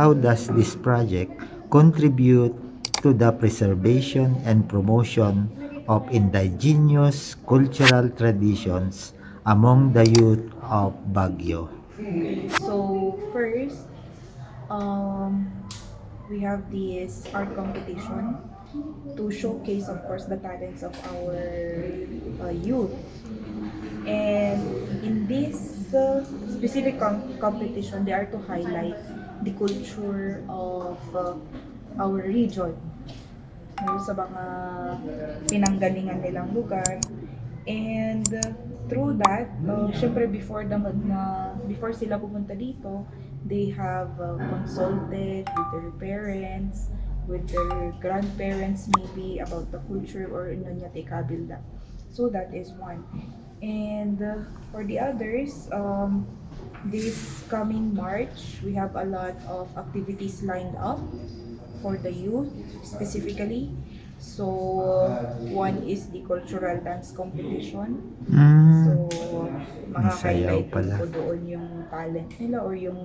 how does this project contribute to the preservation and promotion of indigenous cultural traditions among the youth of Baguio? Okay, so first, um, we have this art competition to showcase, of course, the talents of our youth. And in this specific competition, they are to highlight the culture of our region. No, sa mga pinanggalingan nilang lugar. And through that, syempre before sila pumunta dito, they have consulted with their parents, with their grandparents maybe about the culture or ano niya kabilda. So that is one. And for the others, this coming March, we have a lot of activities lined up for the youth specifically. So, one is the cultural dance competition. So, Mm, ang sayaw maka-highlight din pala. po doon yung talent nila or yung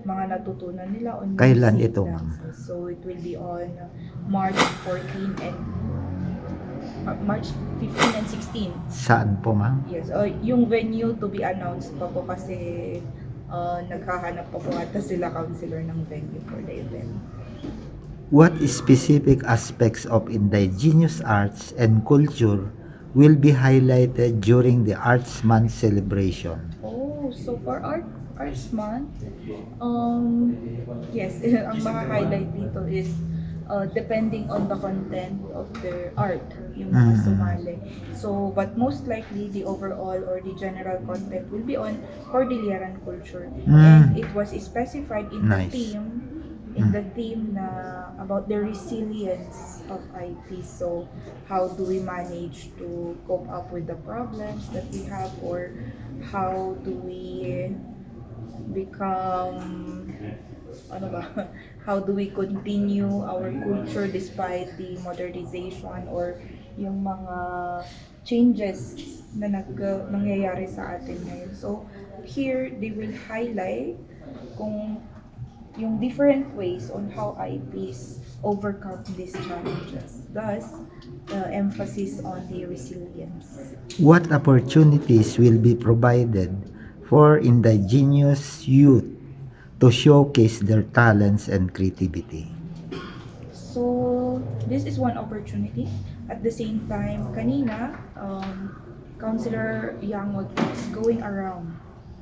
mga natutunan nila on Kailan music, ito, ma'am? dances. So, it will be on March 14 and March 15 and 16. Saan po, ma'am? Yes, yung venue to be announced pa po kasi naghahanap pa po ata sila counselor ng venue for the event. What specific aspects of indigenous arts and culture will be highlighted during the Arts Month celebration? Oh, so for Arts Month, yes, ang mga highlight dito is depending on the content of their art, yung mga sumali. So, but most likely, the overall or the general content will be on Cordilleran culture. And it was specified in the Nice. theme na about the resilience of IT. So, how do we manage to cope up with the problems that we have, or how do we become ano ba how do we continue our culture despite the modernization or yung mga changes na nangyayari sa atin ngayon. So here they will highlight kung yung different ways on how IPs overcome these challenges. Thus, the emphasis on the resilience. What opportunities will be provided for indigenous youth to showcase their talents and creativity? So, this is one opportunity. At the same time, kanina, Counselor Yangot is going around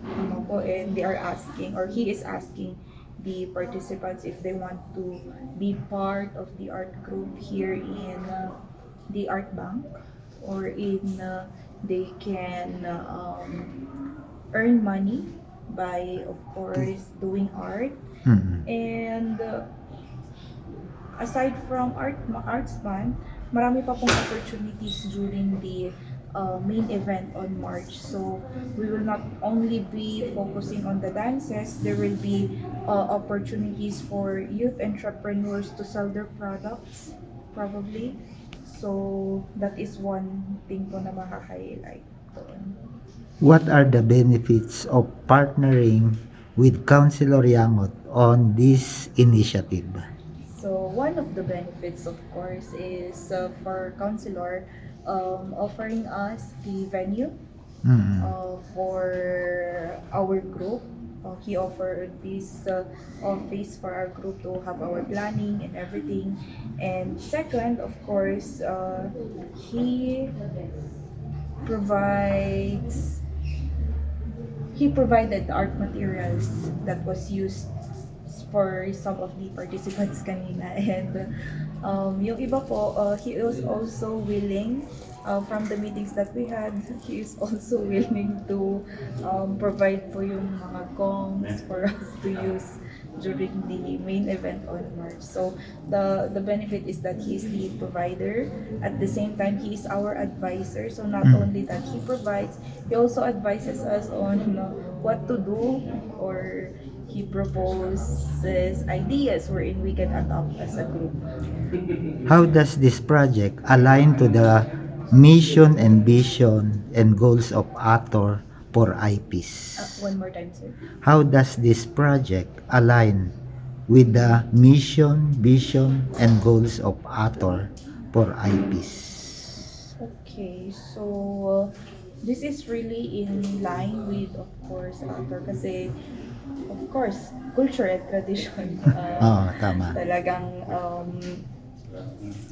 ano po, and they are asking, or he is asking the participants if they want to be part of the art group here in the art bank, or in they can earn money by, of course, doing art. And aside from arts band, marami pa pong opportunities during the main event on March. So we will not only be focusing on the dances, there will be opportunities for youth entrepreneurs to sell their products, probably. So that is one thing po na maka-highlight doon. What are the benefits of partnering with Councilor Yangot on this initiative? So one of the benefits, of course, is for Counselor offering us the venue for our group. He offered this office for our group to have our planning and everything. And second, of course, he provides he provided the art materials that was used for some of the participants kanina. And yung iba po, he is also willing, from the meetings that we had, he is also willing to provide po yung mga gongs for us to use during the main event on March. So the benefit is that he is the provider. At the same time, he is our advisor. So not only that he provides, he also advises us on what to do, or he proposes ideas wherein we can adopt as a group. How does this project align to the mission and vision and goals of Ator for IPs? One more time, sir. How does this project align with the mission, vision, and goals of Ator for IPs. Okay, so this is really in line with, of course, Arthur, kasi, of course, culture and tradition. Oo, tama. Talagang,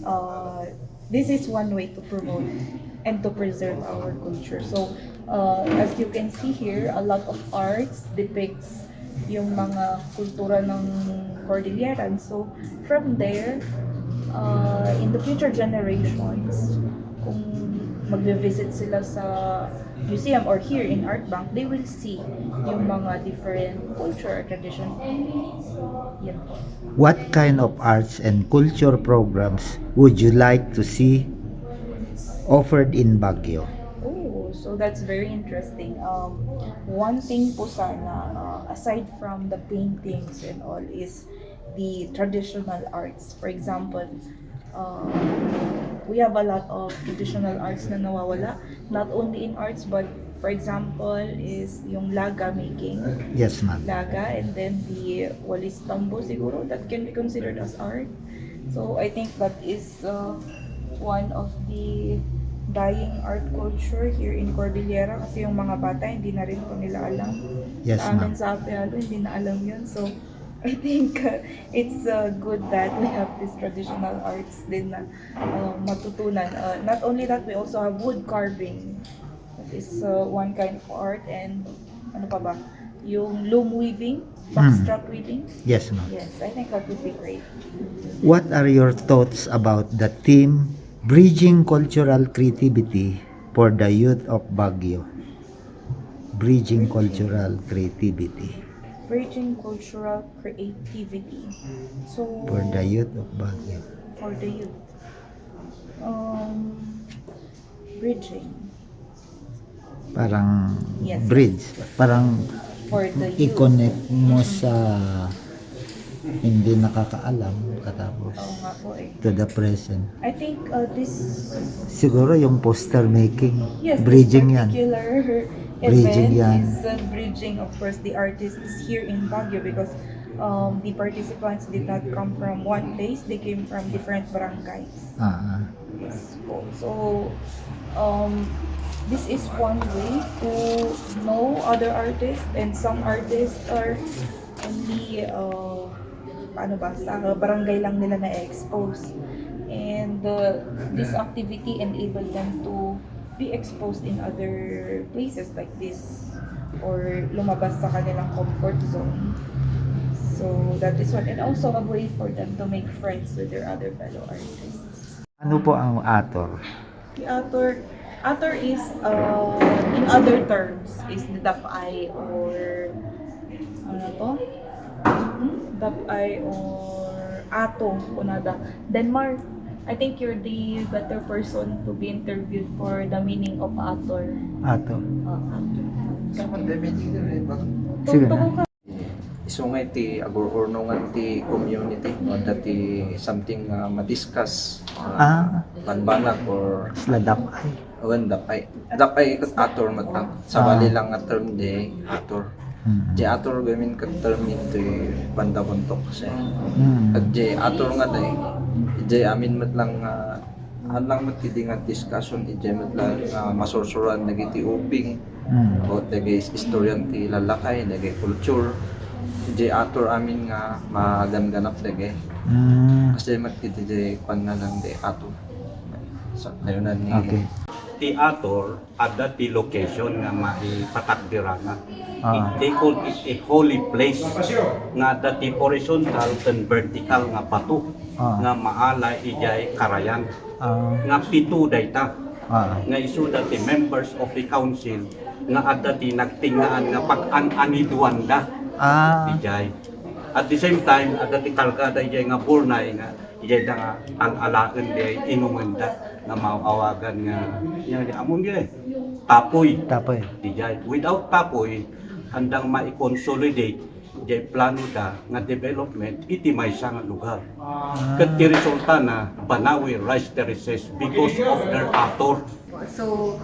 uh, this is one way to promote and to preserve our culture. So, as you can see here, a lot of arts depicts yung mga kultura ng Cordilleran. So, from there, in the future generations, kung magbe-visit sila sa museum or here in Art Bank, they will see yung mga different culture or tradition. Yan po. What kind of arts and culture programs would you like to see offered in Baguio? Oh, so that's very interesting. One thing po sana, aside from the paintings and all, is the traditional arts. For example, um, we have a lot of traditional arts na nawawala, not only in arts, but for example, is yung laga making. Yes, ma'am. Laga, and then the walis tambo siguro, that can be considered as art. So I think that is one of the dying art culture here in Cordillera, kasi yung mga bata hindi na rin po nila alam. Yes, Sa amin ma'am. sa Apehalo hindi na alam yun. So I think it's good that we have these traditional arts din na matutunan. Not only that, we also have wood carving. That is one kind of art, and ano pa ba? Yung loom weaving, backstrap weaving. Yes, ma'am. Yes, I think that would be great. What are your thoughts about the theme Bridging Cultural Creativity for the Youth of Baguio? Bridging Cultural Creativity Bridging cultural creativity. So for the youth of Baguio. for the youth. Bridging Parang Yes. bridge. Parang for the youth. i-connect mo sa hindi nakakaalam katapos Oo nga po eh. to the present. I think this Siguro yung poster making, yes, bridging this yan. particular Bridging event yan. is bridging, of course, the artists here in Baguio, because the participants did not come from one place, they came from different barangays. Ah, Yes po. So, this is one way to know other artists, and some artists are only, ano ba, sa barangay lang nila na-expose. And this activity enabled them to be exposed in other places like this, or lumabas sa kanilang comfort zone. So, that is one. And also a way for them to make friends with their other fellow artists. ano po ang Ator? The author is, in other terms, is the dapay, or ano to? Dapay or ato, kunada. Denmark, I think you're the better person to be interviewed for the meaning of author. Ator. Sige na. Isungay ti agor-ornongan ti community o dati something madiscuss banbanag or Sla dapay. awan dapay kat ator matang sabali lang nga term di ator di ator gamin kat term ito banda buntok kasi at di ator nga day di amin mat lang hanlang mat kidi nga discussion di mat lang masursuran nagiti uping o dagay istoryan ti lalakay dagay culture di ator amin nga maganganap dagay kasi magkita di kwan nga lang di ator sa layunan ni Okay. Theater at the location nga maipatakdira nga. They Ah. call it a holy place nga dati horizontal and vertical nga bato Ah. nga maala ijay karayan Ah. nga pito dayta Ah. nga isu dati members of the council nga adati nagtingaan nga pag-ananiduanda Ah. ijay. At the same time adati kalkada ijay nga burnay nga ijay da nga al-alaen di inumanda nga maawagan nga yan amon gyud tapoy Tapos. dijay without tapoy handang mai-consolidate jay plano da nga development iti maysa nga lugar ket ti resulta na Banawi Rice Terraces because of their author So,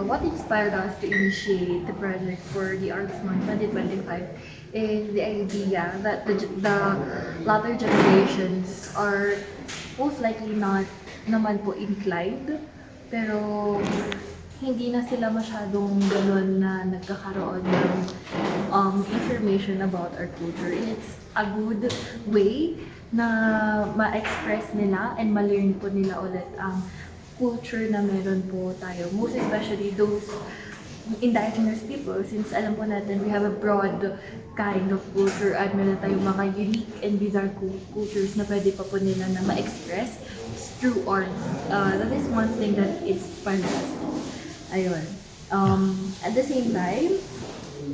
what inspired us to initiate the project for the Arts Month 2025 is the idea that the latter generations are most likely not naman po inclined, pero hindi na sila masyadong ganun na nagkakaroon ng information about our culture. It's a good way na ma-express nila and ma-learn po nila ulit ang culture na meron po tayo. Most especially those indigenous people, since alam po natin we have a broad kind of culture at meron tayong mga unique and bizarre cultures na pwede pa po nila na ma-express through art. That is one thing that inspires us. Ayun. At the same time,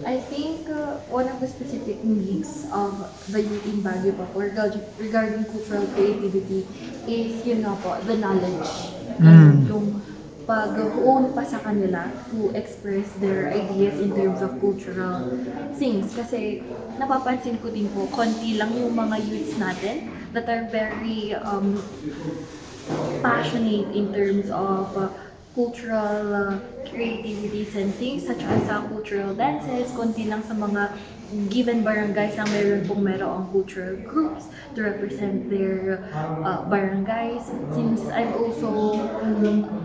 I think one of the specific needs of the youth in Baguio po regarding cultural creativity is yun nga po, the knowledge. And yung pag-own pa sa kanila to express their ideas in terms of cultural things. Kasi napapansin ko din po, konti lang yung mga youths natin that are very passionate in terms of cultural creativities and things such as cultural dances, konti lang sa mga given barangays ang merong cultural groups to represent their barangays. Since I'm also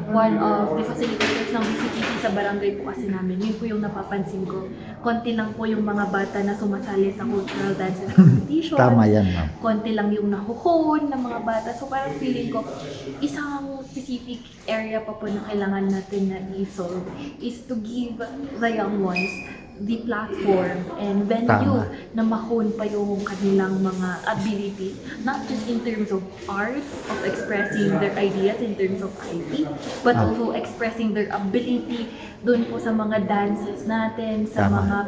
one of the facilitators ng BCTC sa barangay po kasi namin, yun po yung napapansin ko. Konti lang po yung mga bata na sumasali sa cultural dances competition. Tama yan, ma'am. Konti lang yung nahuhon ng mga bata. So parang feeling ko, isang specific area pa po na kailangan natin na i-solve is to give the young ones the platform and venue Tama. na mahon pa yung kanilang mga abilities, not just in terms of art, of expressing their ideas in terms of IP, but also expressing their ability dun po sa mga dances natin, sa Tama. mga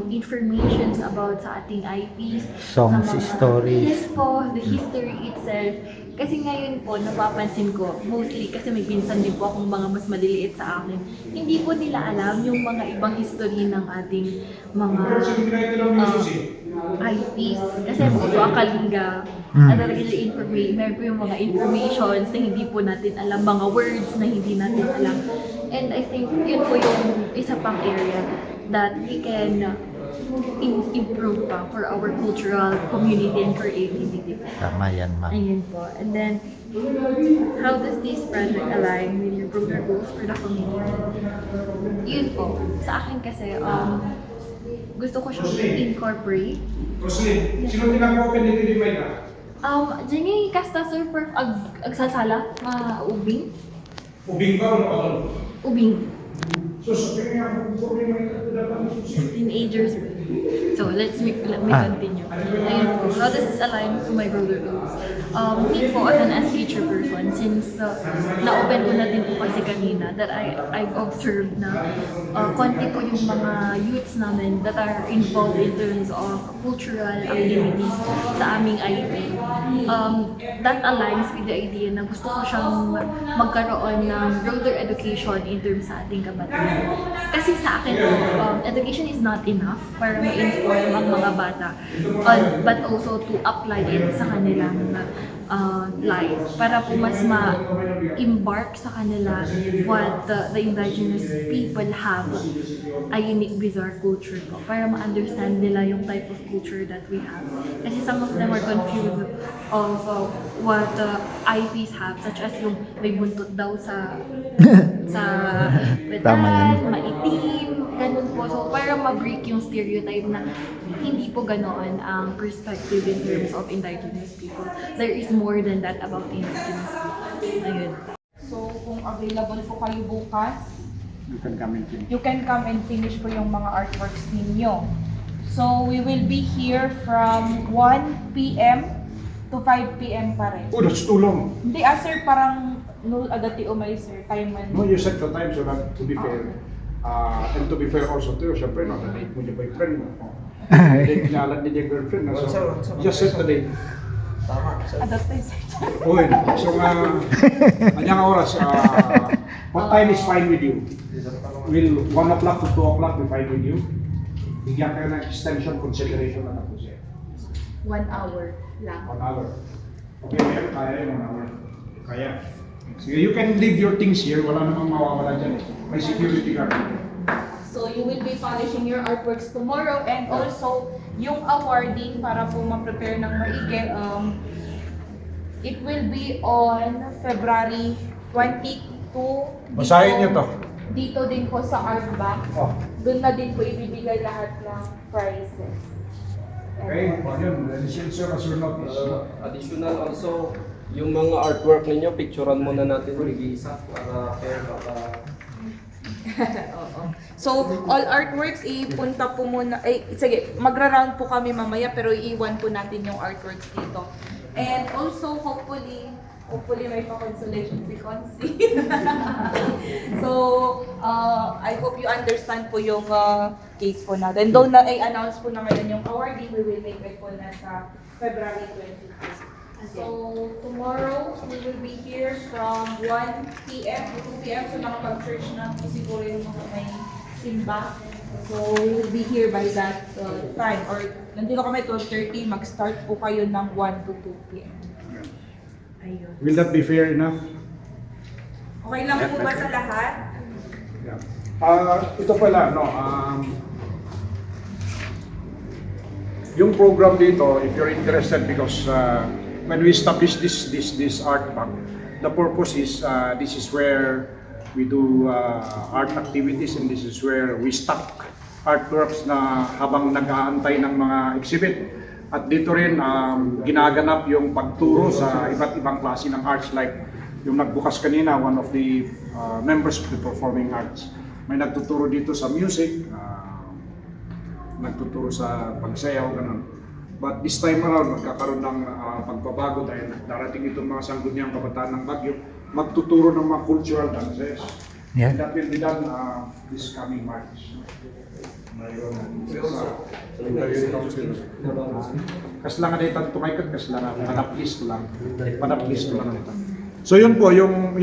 informations about sa ating IPs, Songs, sa mga, stories. yes po, the history itself. Kasi ngayon po, napapansin ko, mostly kasi may pinsan din po akong mga mas maliliit sa akin, hindi po nila alam yung mga ibang history ng ating mga IPs. Kasi po, Akalinga, meron po yung mga informations na hindi po natin alam, mga words na hindi natin alam. And I think yun po yung isa pang area that we can improve pa for our cultural community and creativity. Tama yan, ma'am. Ayun po. And then, how does this project align with your broader goals for the community? Yun po. Sa akin kasi, gusto ko siyang incorporate. Sino tinag-open ni Dili ka? Dyan kasta sir per agsasala, ubing. Ubing ka o nakatol? Ubing. So, sa tingin nga, problema ito dapat mo susi. Teenagers. So let me continue. Ayun po, how does this align to my broader goals? Me po as teacher person, since na-open ko na din po kasi kanina that I've observed na konti po yung mga youths namin that are involved in terms of cultural activities sa aming IP. That aligns with the idea na gusto ko siyang magkaroon ng broader education in terms sa ating kabatayan. Kasi sa akin po, education is not enough para ma-inform ang mga bata, but also to apply it sa kanilang life para po mas ma-embark sa kanila what the indigenous people have a unique bizarre culture po para ma-understand nila yung type of culture that we have. Kasi some of them are confused of what IPs have, such as yung may buntot daw sa Tama yan. metal, maitim, ganun po. So, para ma-break yung stereotype na hindi po ganoon ang perspective in terms of indigenous people. There is more than that about indigenous people. Ayun. So, kung available po kayo bukas, You can come and finish. you can come and finish po yung mga artworks ninyo. So, we will be here from 1 p.m. to 5 p.m. pa rin. Oh, that's too long. Hindi, sir, parang no agati umay, sir. Time man. No, you set the time so that to be fair. And to be fair also to you, syempre, nakadate mo yung boyfriend mo. Hindi kinalat niya yung girlfriend. So, just set the date. Adat tayo, sir. Okay, so kanyang oras, what time is fine with you? Will 1 o'clock to 2 o'clock be fine with you? Bigyan kayo ng extension consideration na ako siya. 1 hour lang. 1 hour. Okay, meron kaya yung 1 hour. Kaya. Sige, you can leave your things here. Wala namang mawawala dyan. May security guard. So you will be polishing your artworks tomorrow, and also yung awarding para po ma-prepare ng maigi, it will be on February 22. Basahin niyo to. Dito din po sa Art Bank. Oh. Doon na din po ibibigay lahat ng prizes. Okay, yun. Sir, asunod. Additional also, yung mga artwork ninyo, picturean muna natin mag-iisa para fair Oo. So, all artworks, ipunta po muna, sige, magra-round po kami mamaya, pero iiwan po natin yung artworks dito. And also, hopefully may pa-consolation si Consi. So, I hope you understand po yung case po natin. Though na-announce po na ngayon yung awarding, we will make it po na sa February 22. So, tomorrow, we will be here from 1 p.m. to 2 p.m. So, nakapag-church na po siguro yung mga may simba. So, we will be here by that time. Or, nandito kami 12:30, mag-start po kayo ng 1 to 2 p.m. Ayun. Will that be fair enough? Okay lang po ba sa lahat? Ito pala, no, yung program dito, if you're interested, because when we establish this art bank, the purpose is this is where we do art activities, and this is where we stock artworks na habang nag-aantay ng mga exhibit. At dito rin ginaganap yung pagturo sa iba't ibang klase ng arts, like yung nagbukas kanina, one of the members of the performing arts. May nagtuturo dito sa music, nagtuturo sa pagsayaw, ganun. But this time around, magkakaroon ng pagbabago dahil darating itong mga sangguniang kabataan ng Baguio, magtuturo ng mga cultural dances. Yeah. And that will be done this coming March. Kaslangan na itang tumaykat, kaslangan, panaplis ko lang. Panaplis ko lang ito. So yun po, yung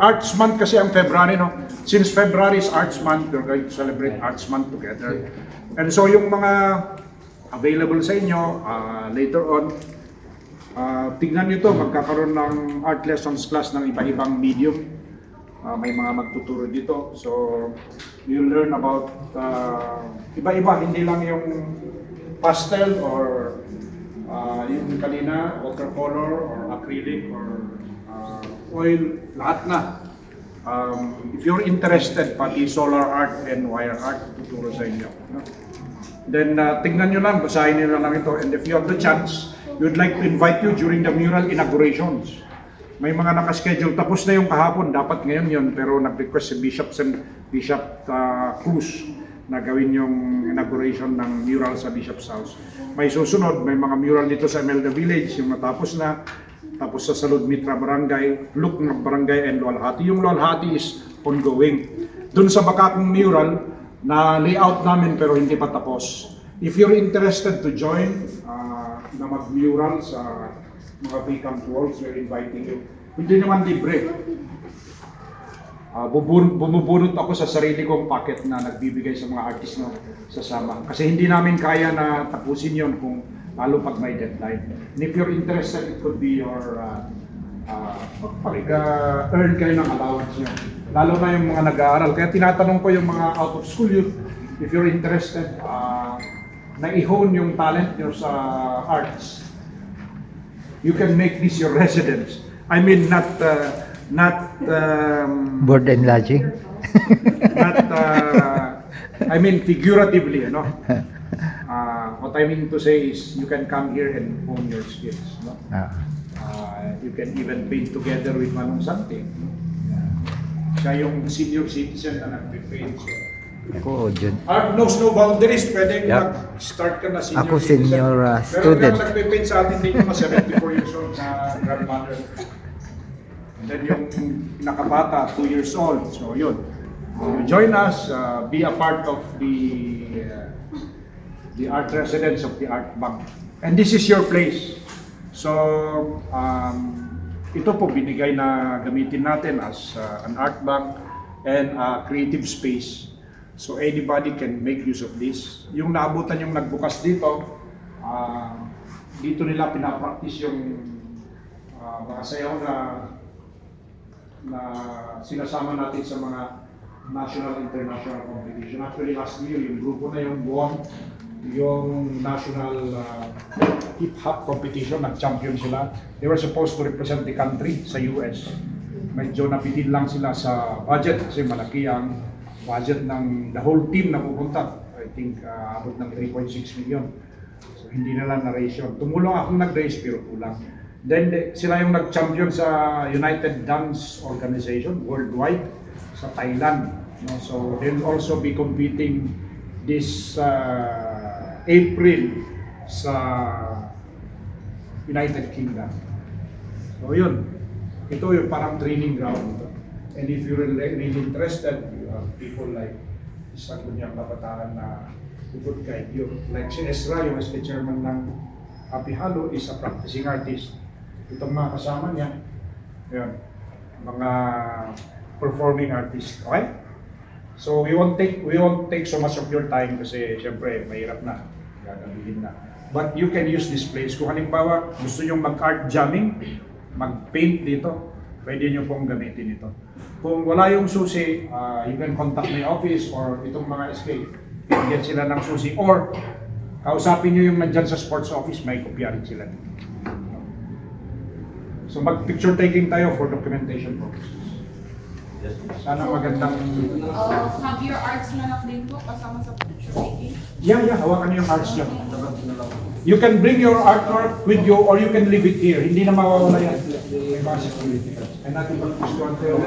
Arts Month kasi ang February, no? Since February is Arts Month, we're going to celebrate Arts Month together. And so yung mga available sa inyo later on, tingnan nyo to, magkakaroon ng art lessons class ng iba-ibang medium. May mga magtuturo dito. So, you'll learn about iba-iba, hindi lang yung pastel or yung kanina, watercolor or acrylic or oil, lahat na. If you're interested, pati solar art and wire art, tuturo sa inyo. Then, tingnan nyo lang, basahin nyo lang ito. And if you have the chance, we would like to invite you during the mural inaugurations. May mga nakaschedule, tapos na yung kahapon, dapat ngayon yun, pero nag-request si Bishop Cruz na gawin yung inauguration ng mural sa Bishop's House. May susunod, may mga mural dito sa Emelda Village, yung natapos na, tapos sa Salud Mitra Barangay, Luknang Barangay, and Lualhati. Yung Lualhati is ongoing. Doon sa Bakakong mural, na layout namin pero hindi pa tapos. If you're interested to join na mag-mural sa mga vacant walls, we're inviting you. Hindi naman libre. Bumubunot ako sa sarili kong packet na nagbibigay sa mga artist na sasama. Kasi hindi namin kaya na tapusin yon kung lalo pag may deadline. And if you're interested, it could be your earn kayo ng allowance nyo. Lalo na yung mga nag-aaral. Kaya tinatanong ko yung mga out of school youth, if you're interested, na i-hone yung talent nyo sa arts, you can make this your residence. I mean, not Board and lodging. I mean figuratively, you know. What I mean to say is you can come here and hone your skills, no? You can even paint together with Manong Santi. Siya yung senior citizen na nag-paint. Ako, Jun. Art knows no boundaries. Pwede Yep. mag-start ka na senior Ako citizen. senior Pero student. yung nag-paint sa atin din mga 74 years old na grandmother. And then yung nakabata, 2 years old. So yun. You join us, be a part of the art residence of the Art Bank. And this is your place. So, ito po binigay na gamitin natin as an art bank and a creative space. So anybody can make use of this. Yung naabutan yung nagbukas dito, dito nila pinapractice yung mga sayaw na na sinasama natin sa mga national, international competition. Actually, last year, yung grupo na yung won yung national hip-hop competition, nag-champion sila. They were supposed to represent the country sa US. Medyo napitin lang sila sa budget kasi malaki ang budget ng the whole team na pupunta. I think abot ng 3.6 million. So hindi nila na-raise yun. Tumulong akong nag-raise pero kulang. Then sila yung nag-champion sa United Dance Organization worldwide sa Thailand. No? So they'll also be competing this April sa United Kingdom. So yun, ito yung parang training ground. And if you're really interested, you have people like isang kunyang kabataan na good guide you. Like si Ezra, yung SK chairman ng Happy Halo, is a practicing artist. Itong mga kasama niya, yun, mga performing artist. Okay? So we won't take so much of your time kasi syempre mahirap na, gagamitin na. But you can use this place. Kung halimbawa gusto nyo mag-art jamming, mag-paint dito, pwede nyo pong gamitin ito. Kung wala yung susi, you can contact my office or itong mga SK. Bigyan sila ng susi or kausapin nyo yung nandyan sa sports office, may kopya rin sila. So mag-picture taking tayo for documentation purposes. Sana magandang... Have your arts manap din po kasama sa picture taking? Yeah, hawakan niyo yung arts niyo. You can bring your artwork with you or you can leave it here. Hindi na mawawala yan. May mga security. And natin pag-gustuhan tayo.